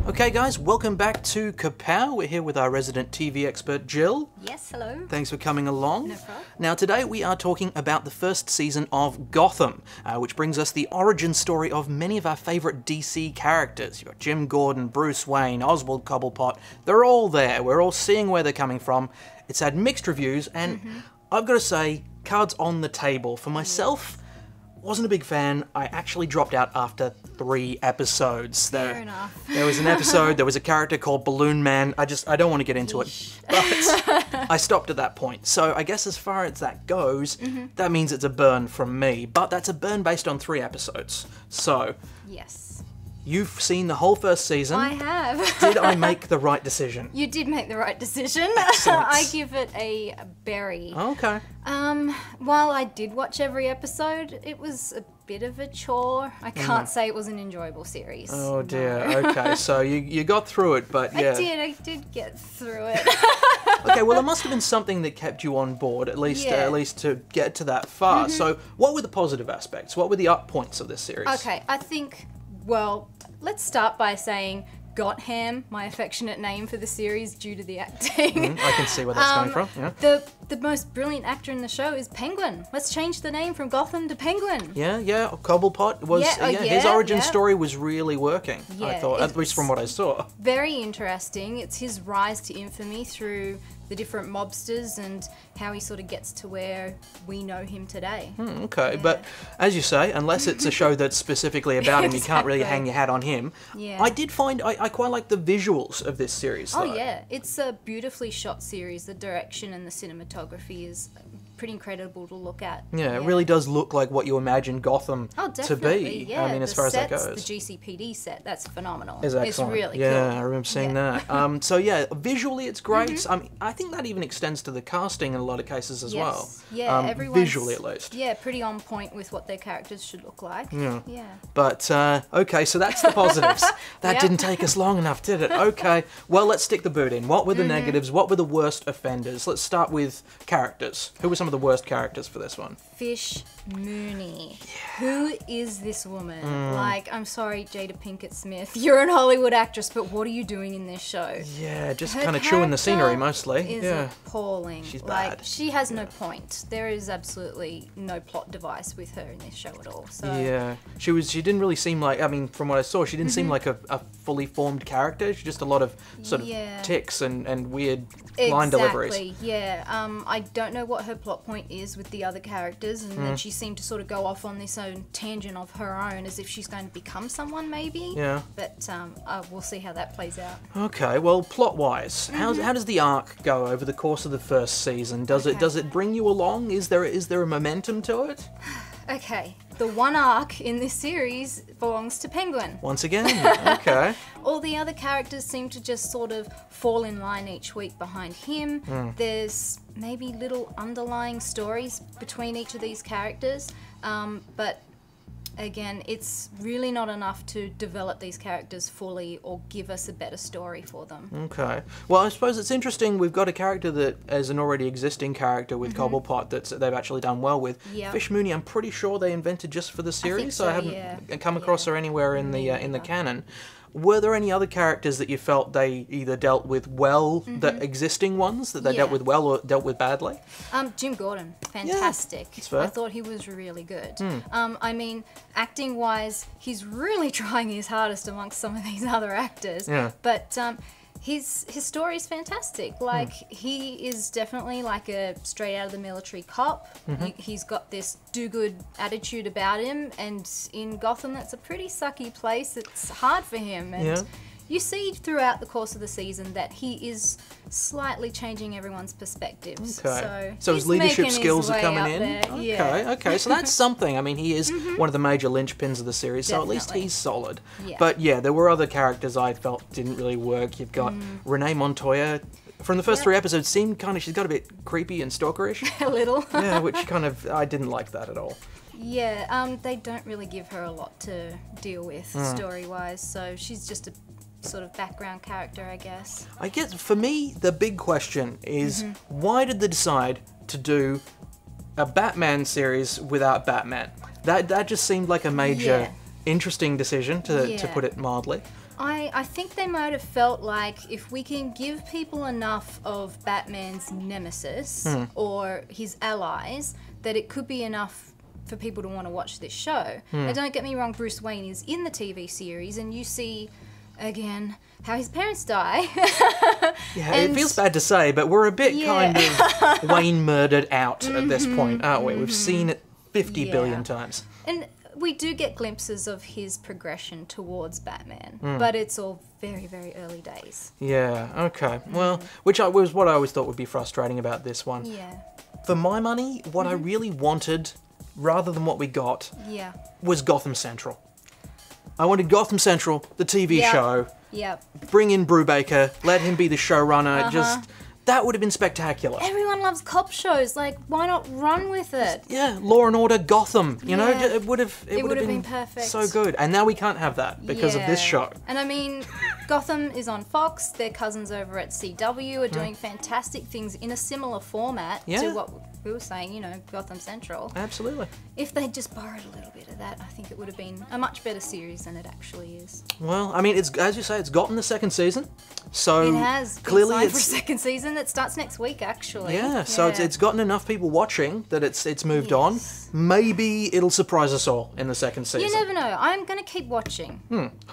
Okay guys, welcome back to Kapow. We're here with our resident TV expert Jill. Yes, hello. Thanks for coming along. No problem. Now today we are talking about the first season of Gotham, which brings us the origin story of many of our favourite DC characters. You've got Jim Gordon, Bruce Wayne, Oswald Cobblepot. They're all there. We're all seeing where they're coming from. It's had mixed reviews and I've got to say, cards on the table. For myself, wasn't a big fan. I actually dropped out after 3 episodes. Fair enough. There was an episode, there was a character called Balloon Man. I don't want to get into it. But I stopped at that point. So I guess as far as that goes, that means it's a burn from me. But that's a burn based on 3 episodes. So, Yes. you've seen the whole first season. I have. Did I make the right decision? You did make the right decision. Excellent. I give it a berry. Okay. While I did watch every episode, it was a bit of a chore. I can't say it was an enjoyable series. Oh dear. Okay, so you got through it, but yeah. I did get through it. Okay, well, there must have been something that kept you on board, at least to get to that far. So, what were the positive aspects? What were the up points of this series? Okay, I think, well, let's start by saying Gotham, my affectionate name for the series due to the acting. I can see where that's coming from. Yeah. The most brilliant actor in the show is Penguin. Let's change the name from Gotham to Penguin. Yeah. Cobblepot was his origin story was really working. Yeah, I thought, at least from what I saw. Very interesting. It's his rise to infamy through the different mobsters and how he sort of gets to where we know him today. Okay, but as you say, unless it's a show that's specifically about him, you can't really hang your hat on him. Yeah. I did find I quite like the visuals of this series. Oh though. yeah, it's a beautifully shot series. The direction and the cinematography is pretty incredible to look at. Yeah, it really does look like what you imagine Gotham to be. Yeah, I mean, as far as that goes. The GCPD set, that's phenomenal. Is excellent. It's really cool. Yeah, I remember seeing that. So yeah, visually it's great. I think that even extends to the casting in a lot of cases as well. Yeah, everyone's visually at least. Yeah, pretty on point with what their characters should look like. Yeah. Yeah. But, okay, so that's the positives. That didn't take us long enough, did it? Okay, well, let's stick the boot in. What were the negatives? What were the worst offenders? Let's start with characters. Who were some of the worst characters for this one? Fish Mooney. Who is this woman? Like, I'm sorry, Jada Pinkett Smith. You're an Hollywood actress, but what are you doing in this show? Yeah, just Her kind of chewing the scenery character mostly. Is Yeah. appalling. She's like, bad. she has no point. There is absolutely no plot device with her in this show at all. So Yeah, she didn't really seem like, I mean, from what I saw, she didn't seem like a fully formed character. She's just a lot of sort of tics and weird line deliveries. Exactly, yeah. I don't know what her plot point is with the other characters, and then she seemed to sort of go off on this own tangent of her own as if she's going to become someone, maybe. Yeah. But we'll see how that plays out. Okay, well, plot-wise, how does the arc go over the course of the first season? Does it bring you along? Is there a momentum to it? Okay, the one arc in this series belongs to Penguin. Once again, okay. All the other characters seem to just sort of fall in line each week behind him. There's maybe little underlying stories between each of these characters, but again, it's really not enough to develop these characters fully or give us a better story for them. Okay. Well, I suppose it's interesting. We've got a character that is an already existing character with Cobblepot that they've actually done well with. Yeah. Fish Mooney, I'm pretty sure they invented just for the series. so, I haven't come across her anywhere in the neither. canon. Were there any other characters that you felt they either dealt with well, the existing ones that they dealt with well or dealt with badly? Jim Gordon, fantastic. that's fair. I thought he was really good. I mean, acting-wise, he's really trying his hardest amongst some of these other actors. Yeah. But his story is fantastic. Like, he is definitely like a straight out of the military cop. He's got this do-good attitude about him, and in Gotham, that's a pretty sucky place. It's hard for him, and you see throughout the course of the season that he is slightly changing everyone's perspectives. Okay. So his he's leadership making skills his are way coming up in. there. Okay. So that's something. I mean, he is one of the major linchpins of the series, so at least Definitely. he's solid. Yeah. But yeah, there were other characters I felt didn't really work. You've got Renee Montoya. From the first 3 episodes, seemed she's got a bit creepy and stalkerish. A little. Yeah, which I didn't like that at all. Yeah, they don't really give her a lot to deal with story-wise, so she's just a sort of background character, I guess. I guess for me, the big question is why did they decide to do a Batman series without Batman. That just seemed like a major, Yeah. interesting decision, to Yeah. put it mildly. I think they might have felt like if we can give people enough of Batman's nemesis or his allies, that it could be enough for people to want to watch this show. And don't get me wrong, Bruce Wayne is in the TV series, and you see, again, how his parents die. Yeah, And- it feels bad to say, but we're a bit Yeah. kind of Wayne murdered out at this point, aren't we? We've seen it 50 Yeah. billion times. And we do get glimpses of his progression towards Batman, but it's all very, very early days. Yeah, okay. Well, which was what I always thought would be frustrating about this one. Yeah, For my money, what I really wanted, rather than what we got, yeah, was Gotham Central. I wanted Gotham Central, the TV Yeah. show, yep. bring in Brubaker, let him be the showrunner, Uh-huh. just... That would have been spectacular. Everyone loves cop shows. Like, why not run with it? Yeah, Law and Order Gotham, you know, Yeah. it would have been perfect. so good. And now we can't have that because of this Yeah. show. And I mean, Gotham is on Fox. Their cousins over at CW are doing fantastic things in a similar format Yeah. to what we were saying, you know, Gotham Central. Absolutely. If they'd just borrowed a little bit of that, I think it would have been a much better series than it actually is. Well, I mean, it's, as you say, it's gotten the second season, so It has been clearly signed for a it's second season that starts next week, actually. yeah. So it's gotten enough people watching that it's moved on. Yes. Maybe it'll surprise us all in the second season. You never know. I'm going to keep watching.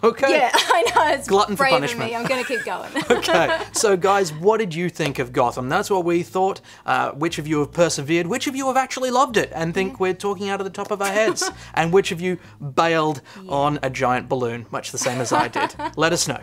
Okay. Yeah, I know. It's Glutton for brave of punishment. me. I'm going to keep going. Okay, so guys, what did you think of Gotham? That's what we thought. Which of you have persevered? Which of you have actually loved it and think we're talking out of the top of our heads? And which of you bailed on a giant balloon, much the same as I did? Let us know.